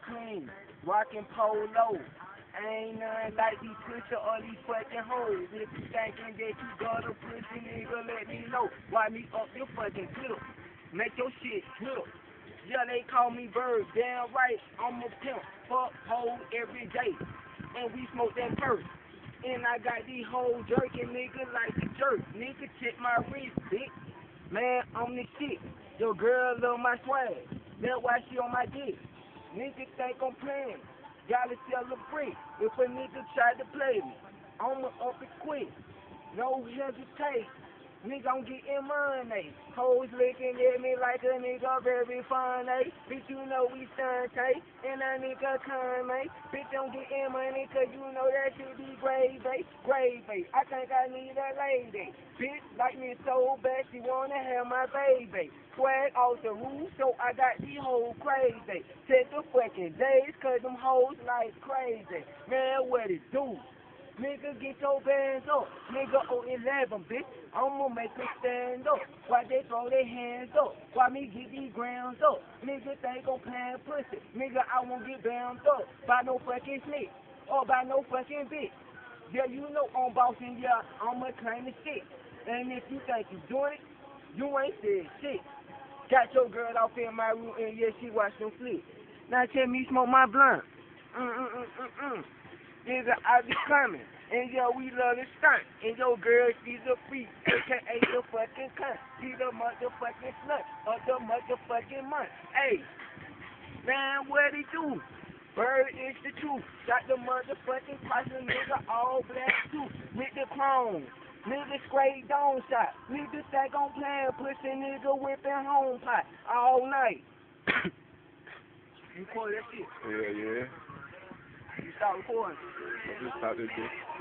clean, rockin' polo. Ain't nothing like these pussy or these fucking hoes. If you thinking that you got a pussy, nigga, let me know. Why me up your fucking clip? Make your shit clip. Yeah, they call me Bird. Damn right, I'm a pimp. Fuck hoes every day. And we smoke that purse. And I got these hoes jerking, nigga, like a jerk. Nigga, check my wrist, bitch. Man, I'm the shit. Your girl love my swag. That's why she on my dick. Nigga think I'm playing. Gotta celebrate. If a nigga try to play me, I'ma up it quick. No hesitate. Nigga, I'm getting money. Hoes looking at me like a nigga very funny. Bitch, you know we Sunday, and a nigga coming. Bitch, I'm getting money, cause you know that shit be gravy. Gravy. I think I need a lady. Bitch, like me so bad, she wanna have my baby. Swag off the roof, so I got these hoes crazy. Take the fucking days, cause them hoes like crazy. Man, what it do? Nigga, get your bands up. Nigga, on 11, bitch. I'ma make them stand up. Why they throw their hands up? Why me get these grounds up? Nigga think I'm playing pussy. Nigga, I won't get bound up by no fucking snitch or by no fucking bitch. Yeah, you know I'm bossing, yeah, I'ma claim the shit. And if you think you doing it, you ain't said shit. Got your girl off in my room and yeah, she watch them flicks. Now tell me you smoke my blunt. Nigga, I be coming. And yo, we love the stunt. And your girl, she's a freak. AKA the fucking cunt. She's the motherfucking slut of the motherfucking month. Hey, man, what it do? Bird is the truth. Got the motherfucking posse, nigga, all black too. With the chrome. Nigga straight dome shot. Nigga think I'm playing pussy, nigga whipping home pot all night. You call that shit? Yeah. You stop recording. I just stopped this bitch.